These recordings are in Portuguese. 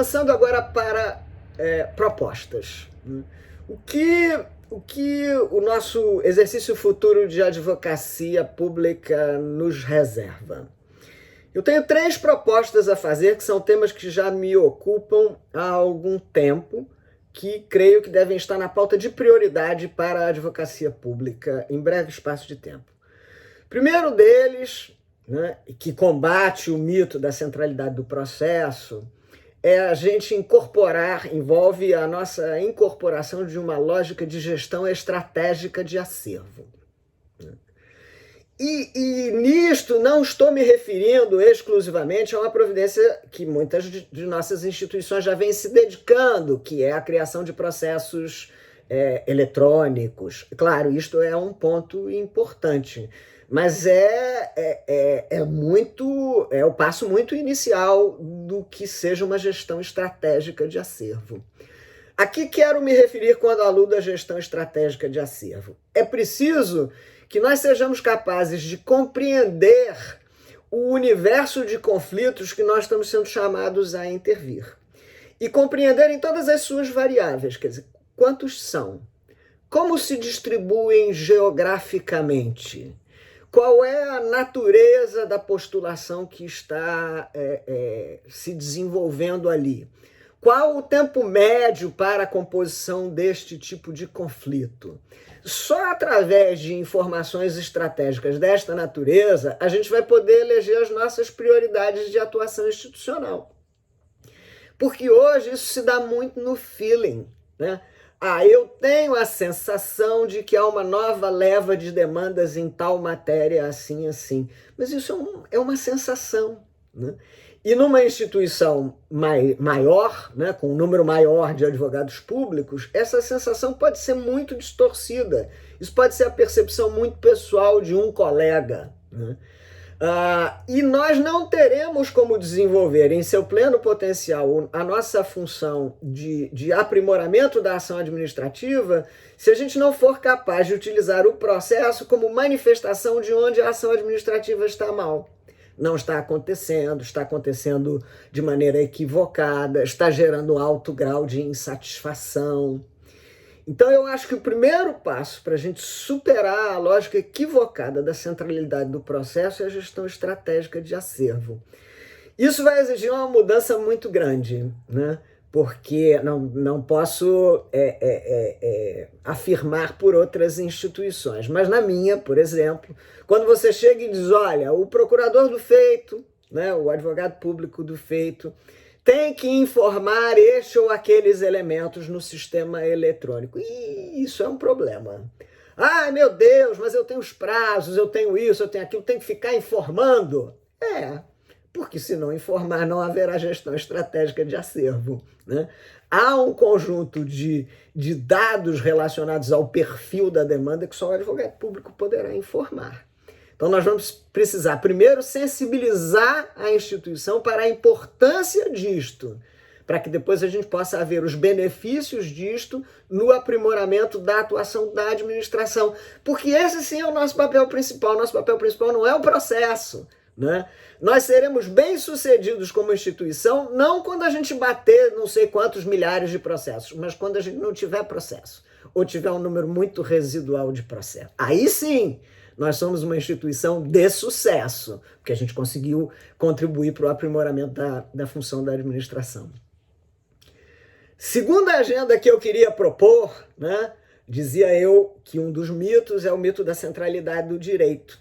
avançando agora para propostas. O que o nosso exercício futuro de advocacia pública nos reserva? Eu tenho 3 propostas a fazer, que são temas que já me ocupam há algum tempo, que creio que devem estar na pauta de prioridade para a advocacia pública em breve espaço de tempo. Primeiro deles, né, que combate o mito da centralidade do processo, é a gente envolve a nossa incorporação de uma lógica de gestão estratégica de acervo. E nisto não estou me referindo exclusivamente a uma providência que muitas de nossas instituições já vêm se dedicando, que é a criação de processos eletrônicos. Claro, isto é um ponto importante, mas é o passo muito inicial do que seja uma gestão estratégica de acervo. Aqui quero me referir quando aludo à gestão estratégica de acervo. É preciso que nós sejamos capazes de compreender o universo de conflitos que nós estamos sendo chamados a intervir. E compreender em todas as suas variáveis, quer dizer, quantos são? Como se distribuem geograficamente? Qual é a natureza da postulação que está se desenvolvendo ali? Qual o tempo médio para a composição deste tipo de conflito? Só através de informações estratégicas desta natureza a gente vai poder eleger as nossas prioridades de atuação institucional. Porque hoje isso se dá muito no feeling, né? Eu tenho a sensação de que há uma nova leva de demandas em tal matéria, assim, assim. Mas isso é uma sensação, né? E numa instituição maior, né, com um número maior de advogados públicos, essa sensação pode ser muito distorcida. Isso pode ser a percepção muito pessoal de um colega, né? E nós não teremos como desenvolver em seu pleno potencial a nossa função de aprimoramento da ação administrativa se a gente não for capaz de utilizar o processo como manifestação de onde a ação administrativa está mal. Não está acontecendo de maneira equivocada, está gerando alto grau de insatisfação. Então eu acho que o primeiro passo para a gente superar a lógica equivocada da centralidade do processo é a gestão estratégica de acervo. Isso vai exigir uma mudança muito grande, né? Porque não posso afirmar por outras instituições. Mas na minha, por exemplo, quando você chega e diz, olha, o procurador do feito, né, o advogado público do feito, tem que informar este ou aqueles elementos no sistema eletrônico. E isso é um problema. Ai, meu Deus, mas eu tenho os prazos, eu tenho isso, eu tenho aquilo, tenho que ficar informando. Porque se não informar, não haverá gestão estratégica de acervo, né? Há um conjunto de dados relacionados ao perfil da demanda que só o advogado público poderá informar. Então nós vamos precisar, primeiro, sensibilizar a instituição para a importância disto, para que depois a gente possa ver os benefícios disto no aprimoramento da atuação da administração. Porque esse sim é o nosso papel principal. Nosso papel principal não é o processo, né? Nós seremos bem-sucedidos como instituição, não quando a gente bater não sei quantos milhares de processos, mas quando a gente não tiver processo, ou tiver um número muito residual de processos. Aí sim, nós somos uma instituição de sucesso, porque a gente conseguiu contribuir para o aprimoramento da função da administração. Segunda agenda que eu queria propor, né, dizia eu que um dos mitos é o mito da centralidade do direito.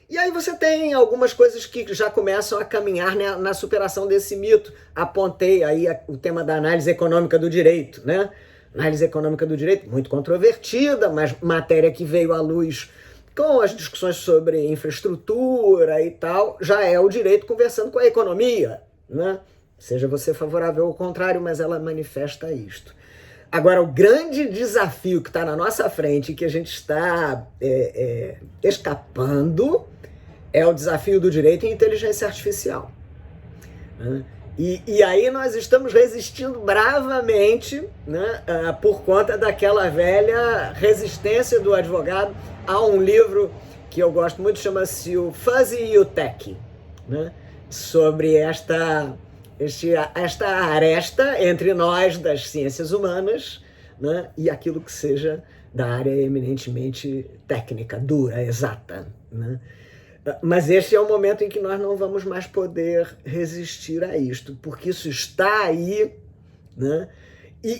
E aí você tem algumas coisas que já começam a caminhar na superação desse mito. Apontei aí o tema da análise econômica do direito, né? Análise econômica do direito, muito controvertida, mas matéria que veio à luz com as discussões sobre infraestrutura e tal, já é o direito conversando com a economia, né? Seja você favorável ou contrário, mas ela manifesta isto. Agora, o grande desafio que está na nossa frente, que a gente está escapando, é o desafio do direito em inteligência artificial, né? E aí nós estamos resistindo bravamente, né, por conta daquela velha resistência do advogado a um livro que eu gosto muito, chama-se o Fuzzy e o Tech, né, sobre esta esta aresta entre nós das ciências humanas, né, e aquilo que seja da área eminentemente técnica, dura, exata. Né? Mas este é o momento em que nós não vamos mais poder resistir a isto, porque isso está aí, né?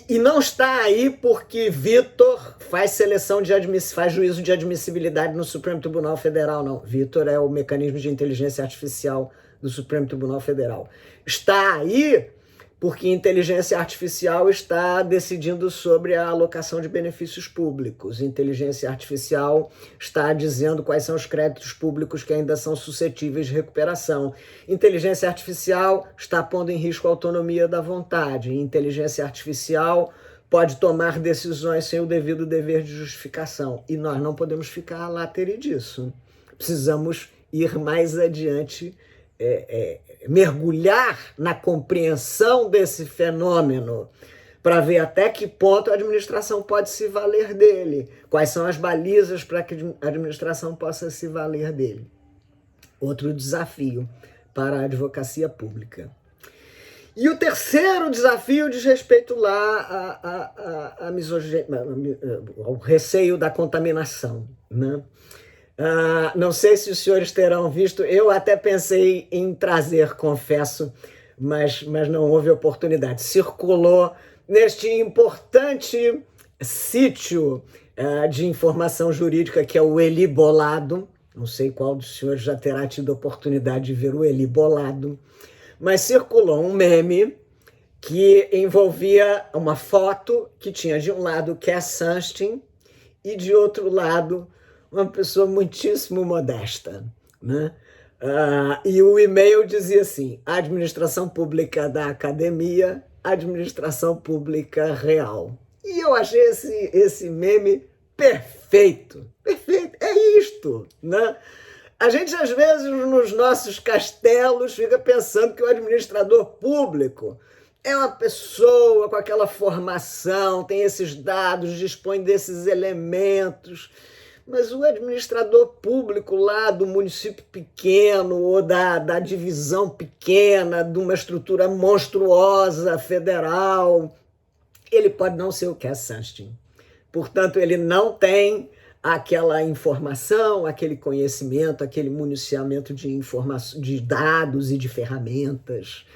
E não está aí porque Vitor faz seleção de faz juízo de admissibilidade no Supremo Tribunal Federal, não. Vitor é o mecanismo de inteligência artificial do Supremo Tribunal Federal. Está aí porque inteligência artificial está decidindo sobre a alocação de benefícios públicos. Inteligência artificial está dizendo quais são os créditos públicos que ainda são suscetíveis de recuperação. Inteligência artificial está pondo em risco a autonomia da vontade. Inteligência artificial pode tomar decisões sem o devido dever de justificação. E nós não podemos ficar à látere disso. Precisamos ir mais adiante, mergulhar na compreensão desse fenômeno para ver até que ponto a administração pode se valer dele, quais são as balizas para que a administração possa se valer dele. Outro desafio para a advocacia pública. E o terceiro desafio diz respeito lá ao receio da contaminação, né? Não sei se os senhores terão visto, eu até pensei em trazer, confesso, mas não houve oportunidade. Circulou neste importante sítio de informação jurídica que é o Eli Bolado. Não sei qual dos senhores já terá tido oportunidade de ver o Eli Bolado, mas circulou um meme que envolvia uma foto que tinha de um lado Cass Sunstein e de outro lado uma pessoa muitíssimo modesta, né? E o e-mail dizia assim: administração pública da academia, administração pública real. E eu achei esse meme perfeito. Perfeito, é isto, né? A gente, às vezes, nos nossos castelos, fica pensando que o administrador público é uma pessoa com aquela formação, tem esses dados, dispõe desses elementos. Mas o administrador público lá do município pequeno ou da divisão pequena, de uma estrutura monstruosa federal, ele pode não ser o Cass Sunstein. Portanto, ele não tem aquela informação, aquele conhecimento, aquele municiamento de dados e de ferramentas.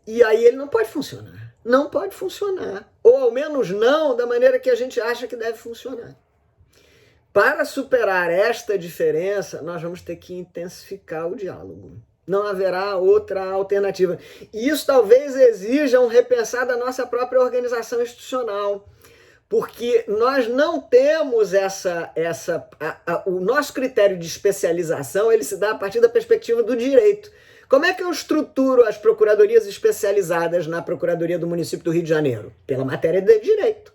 E aí ele não pode funcionar. Não pode funcionar. Ou ao menos não da maneira que a gente acha que deve funcionar. Para superar esta diferença, nós vamos ter que intensificar o diálogo. Não haverá outra alternativa. E isso talvez exija um repensar da nossa própria organização institucional, porque nós não temos o nosso critério de especialização, ele se dá a partir da perspectiva do direito. Como é que eu estruturo as procuradorias especializadas na Procuradoria do Município do Rio de Janeiro? Pela matéria de direito.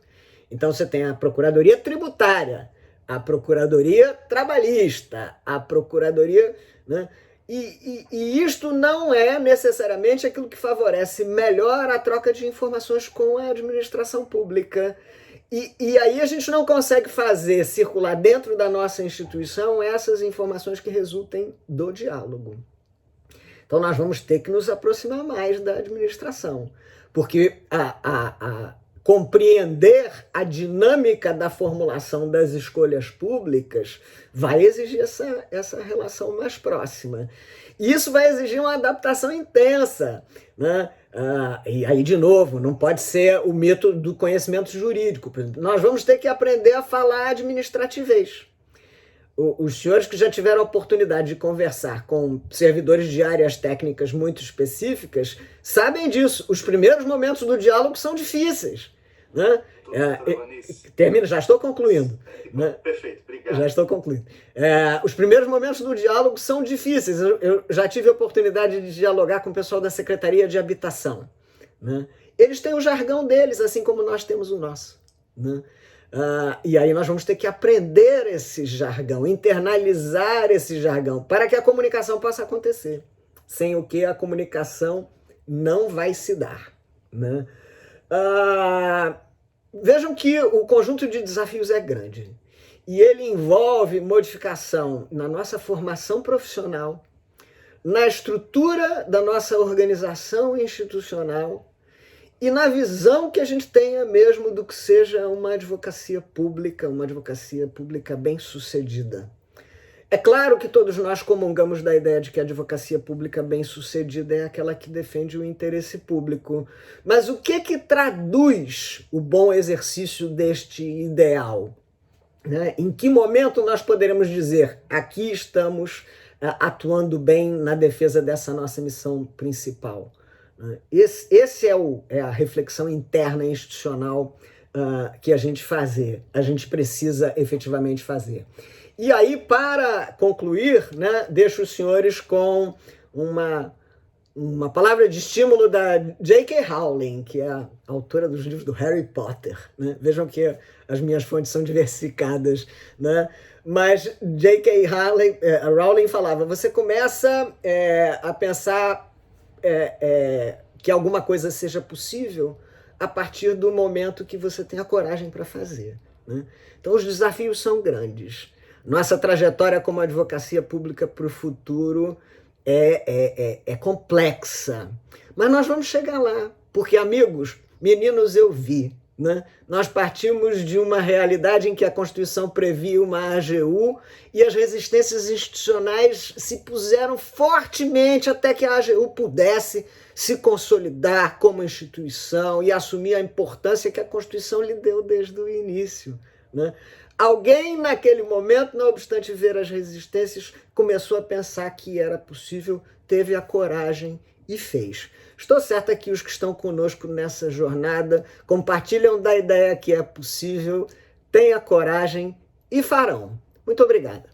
Então você tem a Procuradoria Tributária, a Procuradoria Trabalhista, a Procuradoria, né? E isto não é necessariamente aquilo que favorece melhor a troca de informações com a administração pública. E aí a gente não consegue fazer circular dentro da nossa instituição essas informações que resultem do diálogo. Então nós vamos ter que nos aproximar mais da administração, porque compreender a dinâmica da formulação das escolhas públicas vai exigir essa relação mais próxima. E isso vai exigir uma adaptação intensa, né? E aí, de novo, não pode ser o mito do conhecimento jurídico. Por exemplo, nós vamos ter que aprender a falar administrativez. Os senhores que já tiveram a oportunidade de conversar com servidores de áreas técnicas muito específicas sabem disso. Os primeiros momentos do diálogo são difíceis, né? Termino, já estou concluindo. Né? Perfeito, obrigado. Já estou concluindo. Os primeiros momentos do diálogo são difíceis. Eu já tive a oportunidade de dialogar com o pessoal da Secretaria de Habitação. Né? Eles têm o jargão deles, assim como nós temos o nosso. Né? E aí nós vamos ter que aprender esse jargão, internalizar esse jargão, para que a comunicação possa acontecer. Sem o que a comunicação não vai se dar. Né? Vejam que o conjunto de desafios é grande. E ele envolve modificação na nossa formação profissional, na estrutura da nossa organização institucional e na visão que a gente tenha mesmo do que seja uma advocacia pública bem-sucedida. É claro que todos nós comungamos da ideia de que a advocacia pública bem-sucedida é aquela que defende o interesse público. Mas o que traduz o bom exercício deste ideal? Né? Em que momento nós poderemos dizer aqui estamos atuando bem na defesa dessa nossa missão principal? Esse é a reflexão interna institucional que a gente precisa efetivamente fazer. E aí, para concluir, né, deixo os senhores com uma palavra de estímulo da J.K. Rowling, que é a autora dos livros do Harry Potter. Né? Vejam que as minhas fontes são diversificadas, né? Mas J.K. Rowling falava, você começa a pensar que alguma coisa seja possível a partir do momento que você tem a coragem para fazer. Né? Então os desafios são grandes. Nossa trajetória como advocacia pública para o futuro é complexa. Mas nós vamos chegar lá, porque, amigos, meninos, eu vi. Né? Nós partimos de uma realidade em que a Constituição previa uma AGU e as resistências institucionais se puseram fortemente até que a AGU pudesse se consolidar como instituição e assumir a importância que a Constituição lhe deu desde o início. Né? Alguém, naquele momento, não obstante ver as resistências, começou a pensar que era possível, teve a coragem e fez. Estou certa que os que estão conosco nessa jornada compartilham da ideia que é possível, têm a coragem e farão. Muito obrigada.